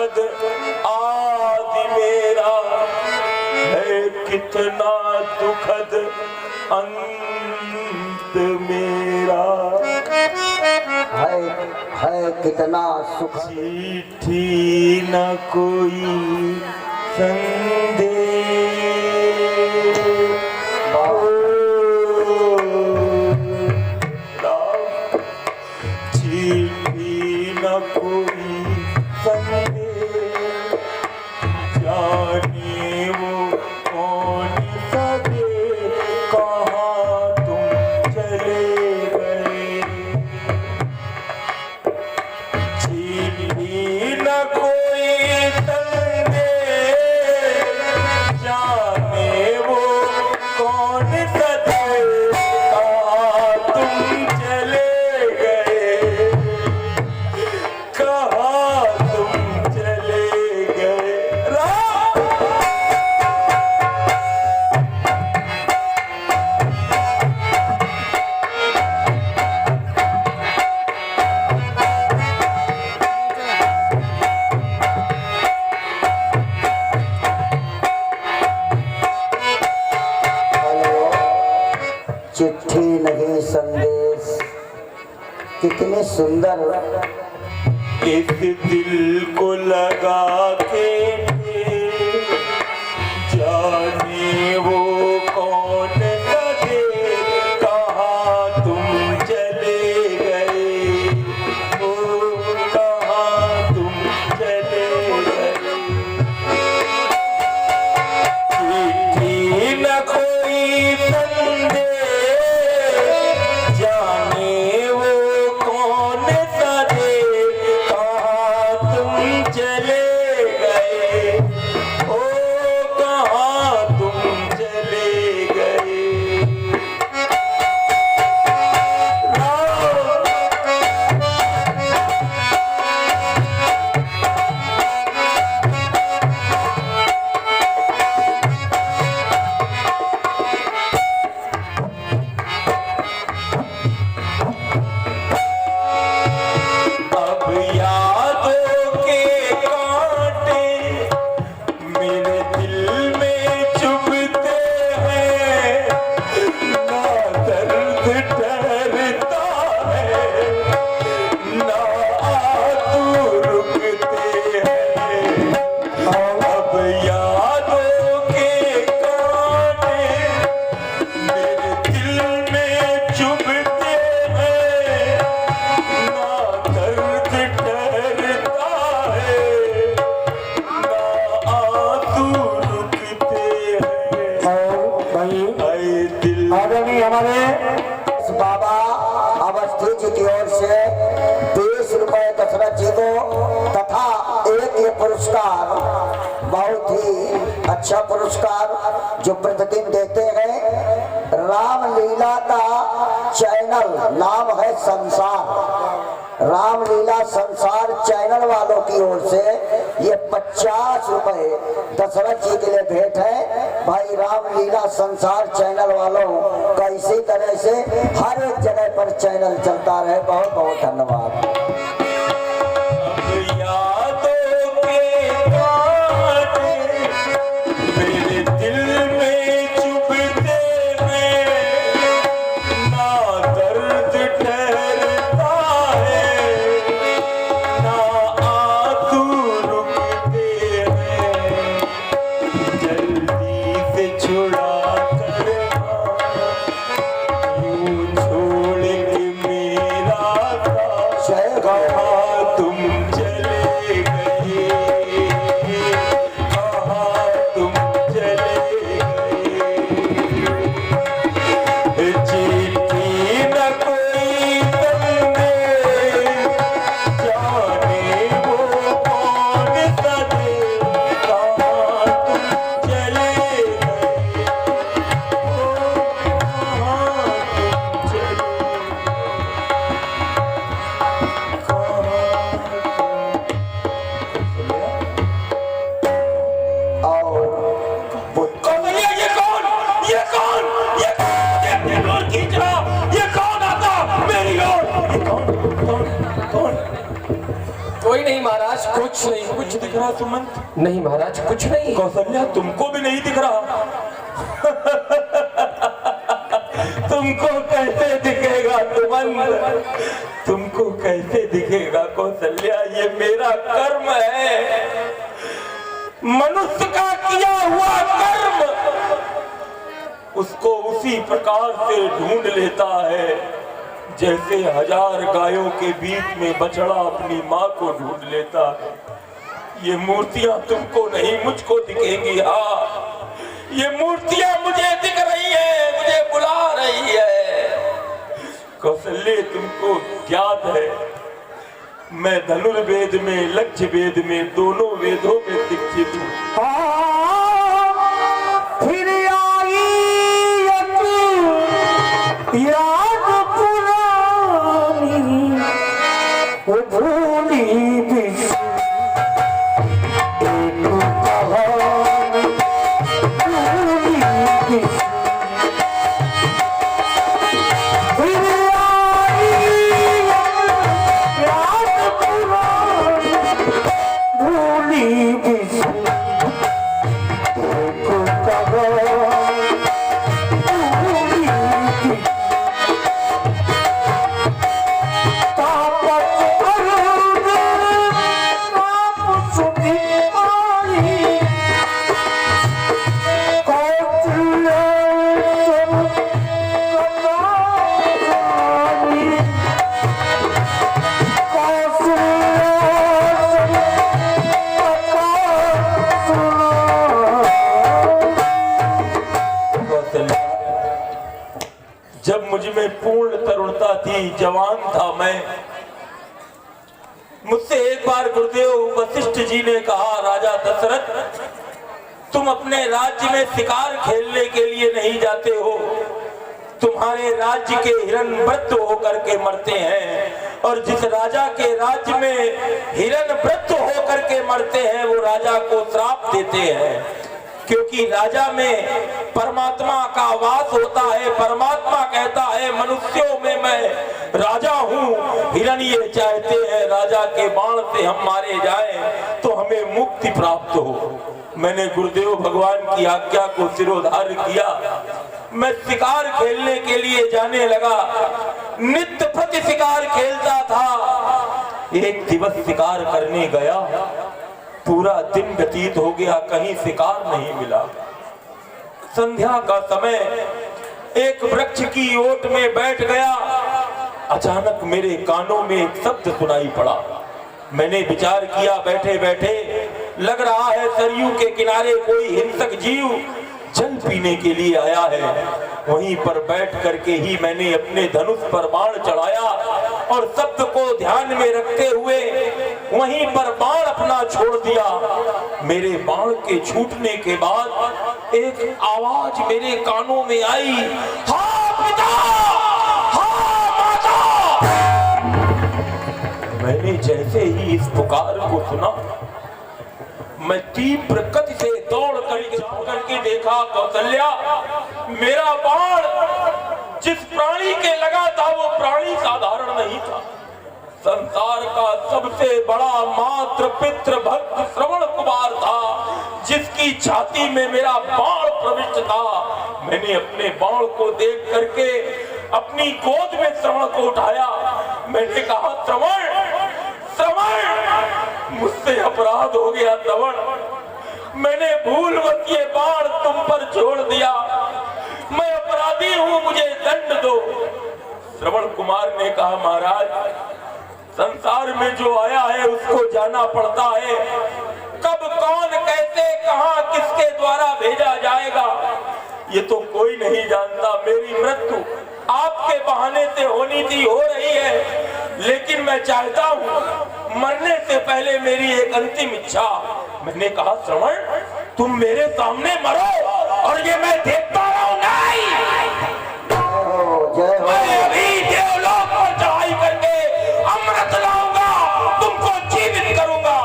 सुखद आदि मेरा है, कितना दुखद अंत मेरा। है कितना सुख। चिट्ठी न कोई संदेश, चिट्ठी न कोई संदेश, जाने वो कौन सा देश, कहाँ तुम चले गए। चिट्ठी न कोई संदेश, जाने वो कौन सा देश, कहाँ तुम चले गए, कहाँ तुम चले गए। चिट्ठी नहीं संदेश, कितने सुंदर। इस दिल को लगा के जाने वो कौन सा देश, कहाँ तुम चले गए, ओ कहाँ तुम चले गए। चिट्ठी न कोई संदेश, जाने वो कौन सा देश, कहाँ तुम चले गए, ओ कहाँ तुम चले गए। अब यादों के कांटे मेरे दिल में चुभते हैं, ना दर्द ठहरता है, ना आंसू रुकते हैं। अब यादों के कांटे मेरे दिल में चुभते हैं, ना दर्द ठहरता है, ना आंसू रुकते हैं। ऐ दिल आदरणीय हमारे बाबा अवस्थी जी की ओर से 20 रुपए दशरथ जी को तथा एक ये पुरस्कार, बहुत ही अच्छा पुरस्कार जो प्रतिदिन देते हैं। रामलीला का चैनल नाम है संसार, रामलीला संसार चैनल वालों की ओर से ये 50 रुपए दशरथ जी के लिए भेंट है। भाई रामलीला संसार चैनल वालों का इसी तरह से हर एक जगह पर चैनल चलता रहे। बहुत बहुत धन्यवाद। अब यादों के कांटे मेरे दिल में चुभते हैं, ना दर्द ठहरता है, ना आंसू रुकते हैं। जल्दी से छुड़ा कर यूं छोड़ के मेरा साथ, कुछ नहीं, कुछ दिख रहा सुमंत? नहीं महाराज, कुछ नहीं। कौशल्या, तुमको भी नहीं दिख रहा? तुमको कैसे दिखेगा सुमंत? तुमको कैसे दिखेगा कौशल्या? ये मेरा कर्म है, मनुष्य का किया हुआ कर्म उसको उसी प्रकार से ढूंढ लेता है जैसे 1000 गायों के बीच में बछड़ा अपनी माँ को ढूंढ लेता है। ये मूर्तियां तुमको नहीं, मुझको दिखेंगी। हाँ, ये मूर्तियां मुझे दिख रही है, मुझे बुला रही है। कौशल्य, तुमको ज्ञात है मैं धनुर्वेद में, लक्ष्य वेद में, दोनों वेदों में शिक्षित हूँ। फिर आई याद पुरानी, वो भूली बिसरी एक कहानी, भूली बिसरी। फिर आई याद पुरानी, भूली बिसरी एक कहानी, भूली बिसरी। जब मुझ में पूर्ण तरुणता थी, जवान था मैं, मुझसे एक बार गुरुदेव वशिष्ठ जी ने कहा, राजा दशरथ, तुम अपने राज्य में शिकार खेलने के लिए नहीं जाते हो, तुम्हारे राज्य के हिरणवृत्त होकर के मरते हैं, और जिस राजा के राज्य में हिरणवृत्त होकर के मरते हैं वो राजा को श्राप देते हैं, क्योंकि राजा में परमात्मा का वास होता है। परमात्मा कहता है मनुष्यों में मैं राजा हूँ। हिरण ये चाहते हैं राजा के बाण से हम मारे जाएं तो हमें मुक्ति प्राप्त हो। मैंने गुरुदेव भगवान की आज्ञा को सिरोधार्य किया। मैं शिकार खेलने के लिए जाने लगा, नित्य प्रति शिकार खेलता था। एक दिवस शिकार करने गया, पूरा दिन व्यतीत हो गया, कहीं शिकार नहीं मिला। संध्या का समय एक वृक्ष की ओट में बैठ गया। अचानक मेरे कानों में एक शब्द सुनाई पड़ा। मैंने विचार किया, बैठे बैठे लग रहा है सरयू के किनारे कोई हिंसक जीव जल पीने के लिए आया है। वहीं पर बैठ करके ही मैंने अपने धनुष पर बाण चढ़ाया और शब्द को ध्यान में रखते हुए वहीं पर बाण अपना छोड़ दिया। मेरे बाण के छूटने के बाद एक आवाज मेरे कानों में आई, हाँ पिता, हाँ माता। मैंने जैसे ही इस पुकार को सुना, मैं तीव्र गति से दौड़ करके देखा, कौशल्या, मेरा बाण जिस प्राणी के लगा था वो प्राणी साधारण नहीं था। संसार का सबसे बड़ा मात्र पितृ भक्त श्रवण कुमार था, जिसकी छाती में मेरा बाण प्रविष्ट था। मैंने अपने बाण को देख करके अपनी गोद में श्रवण को उठाया। मैंने कहा, श्रवण, श्रवण, मुझसे अपराध हो गया श्रवण, मैंने भूलवश ये बाण तुम पर छोड़ दिया, मैं अपराधी हूँ, मुझे दंड दो। श्रवण कुमार ने कहा, महाराज, संसार में जो आया है उसको जाना पड़ता है। कब, कौन, कैसे, कहां, किसके द्वारा भेजा जाएगा ये तो कोई नहीं जानता। मेरी मृत्यु आपके बहाने से होनी थी, हो रही है, लेकिन मैं चाहता हूँ मरने से पहले मेरी एक अंतिम इच्छा। मैंने कहा, श्रवण, तुम मेरे सामने मरो और ये मैं देखता रहूं। नहीं, मैं अभी देवलोक पर चढ़ाई करके अमृत लाऊंगा, तुमको जीवित करूंगा,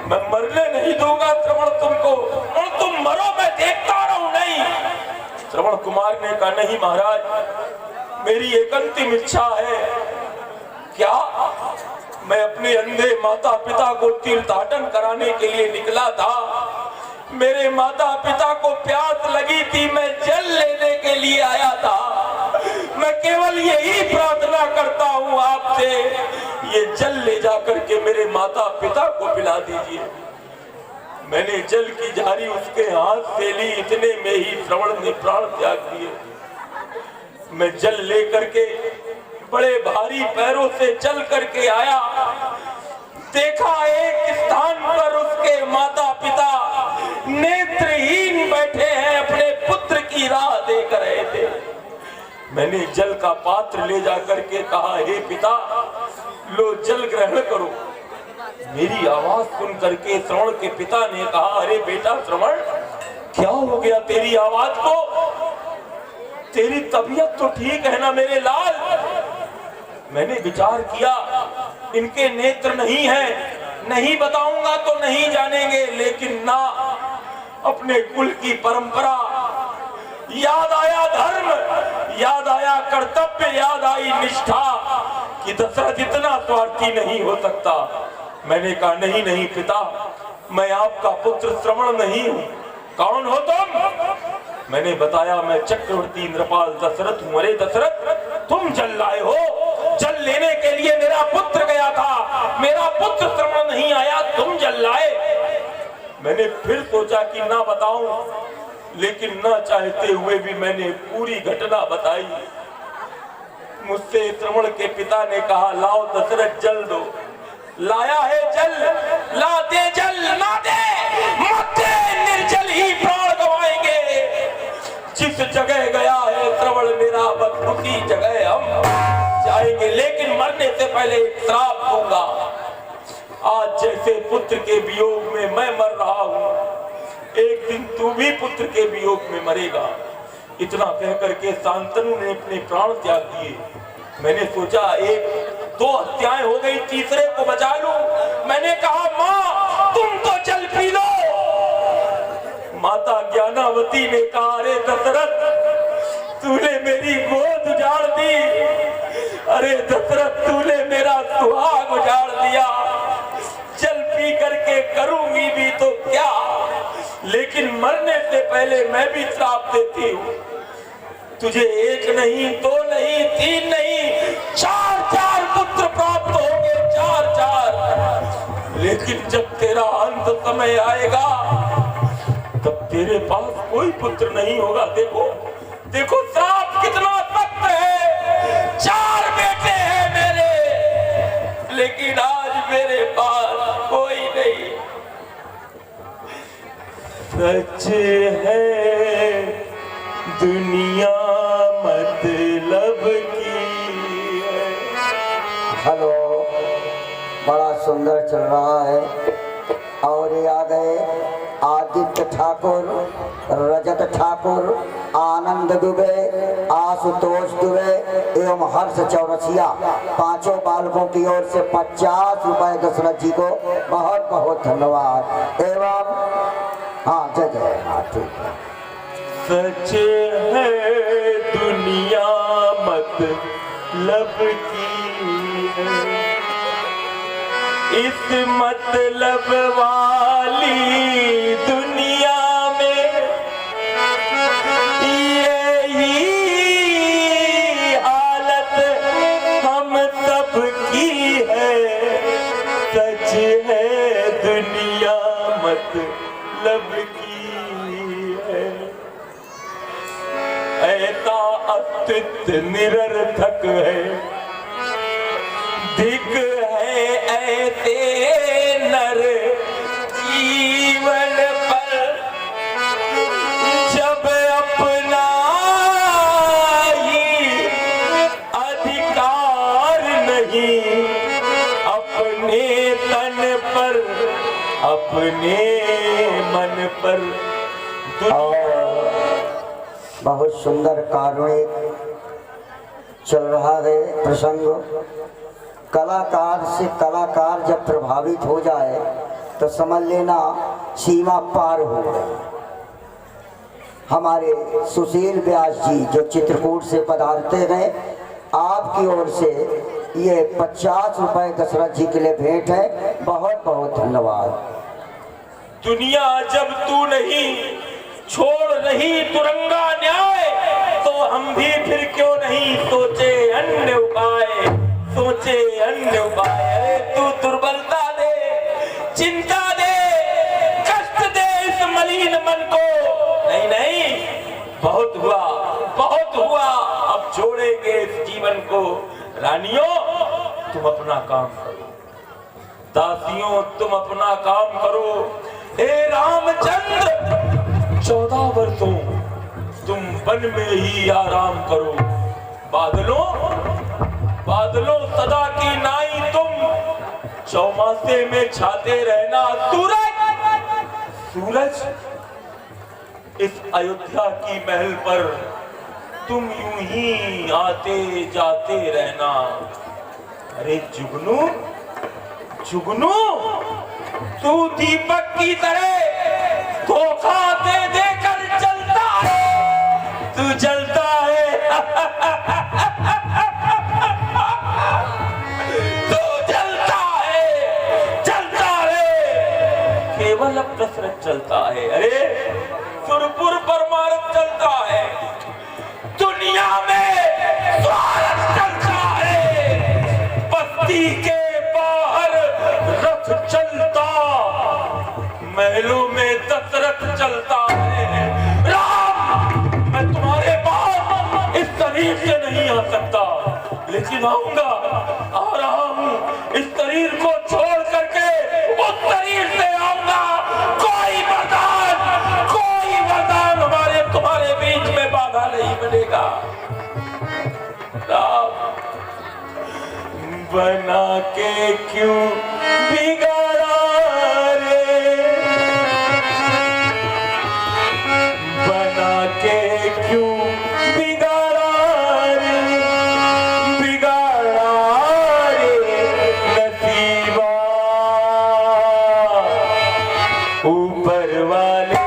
मैं मरने नहीं दूंगा श्रवण तुमको, और तुम मरो, मैं देखता रहूं। नहीं, श्रवण कुमार ने कहा, नहीं महाराज, मेरी एक अंतिम इच्छा है। क्या? मैं अपने अंधे माता पिता को तीर्थाटन कराने के लिए निकला था। मेरे माता पिता को प्यास लगी थी, मैं जल लेने के लिए आया था। मैं केवल यही प्रार्थना करता हूँ आपसे, ये जल ले जाकर के मेरे माता पिता को पिला दीजिए। मैंने जल की झारी उसके हाथ से ली, इतने में ही श्रवण ने प्राण त्याग दिए। मैं जल लेकर के बड़े भारी पैरों से चल करके आया, देखा एक स्थान पर उसके माता पिता नेत्रहीन बैठे हैं, अपने पुत्र की राह देख रहे थे। मैंने जल का पात्र ले जाकर के कहा, हे पिता लो जल ग्रहण करो। मेरी आवाज सुन करके श्रवण के पिता ने कहा, अरे बेटा श्रवण, क्या हो गया तेरी आवाज को? तेरी तबीयत तो ठीक है ना मेरे लाल? मैंने विचार किया, इनके नेत्र नहीं है, नहीं बताऊंगा तो नहीं जानेंगे, लेकिन ना, अपने कुल की परंपरा, याद आया धर्म, याद आया कर्तव्य, याद आई निष्ठा कि दशरथ इतना स्वार्थी नहीं हो सकता। मैंने कहा, नहीं नहीं पिता, मैं आपका पुत्र श्रवण नहीं हूँ। कौन हो तुम? मैंने बताया, मैं चक्रवर्ती इंद्रपाल दशरथ हूँ। अरे दशरथ, तुम जल लाए हो? जल लेने के लिए मेरा पुत्र गया था, मेरा पुत्र श्रवण नहीं आया, तुम जल लाए? मैंने फिर सोचा कि ना बताऊं, लेकिन ना चाहते हुए भी मैंने पूरी घटना बताई। मुझसे श्रवण के पिता ने कहा, लाओ दशरथ जल दो। लाया है जल, ला दे जल, ना दे मत दे, निर्जल ही प्राण गवाएंगे। जिस जगह गया है श्रवण मेरा, बस उसी जगह हम जाएंगे, लेकिन मरने से पहले एक श्राप दूंगा। आज जैसे पुत्र के वियोग में मैं मर रहा हूँ, एक दिन तू भी पुत्र के वियोग में मरेगा। इतना कह करके शांतनु ने अपने प्राण त्याग दिए। मैंने सोचा एक दो हत्याएं हो गई, तीसरे को बचा लूं। मैंने कहा, माँ तुम तो जल पी लो। माता ज्ञानावती ने कहा, अरे दशरथ, तूने मेरी गोद उजाड़ दी। अरे दशरथ, तूने मेरा सुहाग उजाड़ दिया। जल पी करके करूंगी भी तो क्या, लेकिन मरने से पहले मैं भी श्राप देती हूँ। तुझे एक नहीं, दो नहीं, तीन नहीं, चार चार पुत्र प्राप्त होंगे, चार चार। लेकिन जब तेरा अंत समय आएगा, तब तेरे पास कोई पुत्र नहीं होगा। देखो देखो श्राप कितना सख्त है। चार बेटे हैं मेरे, लेकिन आज मेरे पास कोई नहीं। सच है दुनिया मतलब की है। हेलो, बड़ा सुंदर चल रहा है। और ये आ गए आदित्य ठाकुर, रजत ठाकुर, आनंद दुबे, आशुतोष दुबे एवं हर्ष चौरसिया, पांचों बालकों की ओर से 50 रुपए दशरथ जी को बहुत बहुत धन्यवाद। एवं हाँ, जय जय। हाँ, ठीक है। सच है दुनिया मतलब की है, इस मतलब वाली दुनिया में यही हालत हम सब की है। सच है दुनिया मतलब की है, ऐसा अस्तित्व निरर्थक है। धिक है ऐसे नर जीवन पर, जब अपना ही अधिकार नहीं, अपने तन पर, अपने मन पर। बहुत सुंदर कारुणिक चल रहा है प्रसंग। कलाकार से कलाकार जब प्रभावित हो जाए तो समझ लेना सीमा पार हो गई। हमारे सुशील व्यास जी जो चित्रकूट से पधारते हैं, आपकी ओर से ये 50 रुपए दशरथ जी के लिए भेंट है। बहुत बहुत धन्यवाद। दुनिया जब तू नहीं छोड़ रही तुरंगा न्याय, तो हम भी फिर क्यों नहीं सोचे अन्य उपाय, सोचे अन्य उपाय। अरे तू दुर्बलता दे, चिंता दे, कष्ट दे इस मलिन मन को। नहीं नहीं, बहुत हुआ, बहुत हुआ, अब छोड़ेंगे इस जीवन को। रानियों तुम अपना काम करो, दासियों तुम अपना काम करो। हे रामचंद्र 14 वर्षों तुम वन में ही आराम करो। बादलों बादलों सदा की नाई तुम चौमासे में छाते रहना। सूरज इस अयोध्या की महल पर तुम यूं ही आते जाते रहना। अरे जुगनू जुगनू, तू दीपक की तरह धोखा दे देकर जलता है, तू जलता है। तू जलता है, जलता है। केवल अब दशरथ चलता है। अरे सुरपुर परमारथ चलता है, दुनिया में स्वार्थ चलता है। बस्ती के बाहर रथ चलता, महलों में दशरथ चलता है। राम, मैं तुम्हारे पास इस शरीर से नहीं आ सकता, लेकिन आऊंगा, आ रहा हूं। इस शरीर को छोड़ करके उस शरीर से आऊंगा। कोई वरदान हमारे तुम्हारे बीच में बाधा नहीं बनेगा। राम, बना के क्यों बिगाड़ा रे, बना के क्यों बिगाड़ा रे, बिगाड़ा रे नसीबा। ऊपर वाले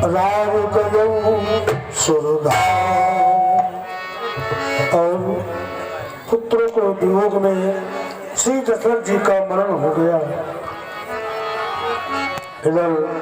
राम करो सुरदार। और पुत्रों को वियोग में श्री दशरथ जी का मरण हो गया।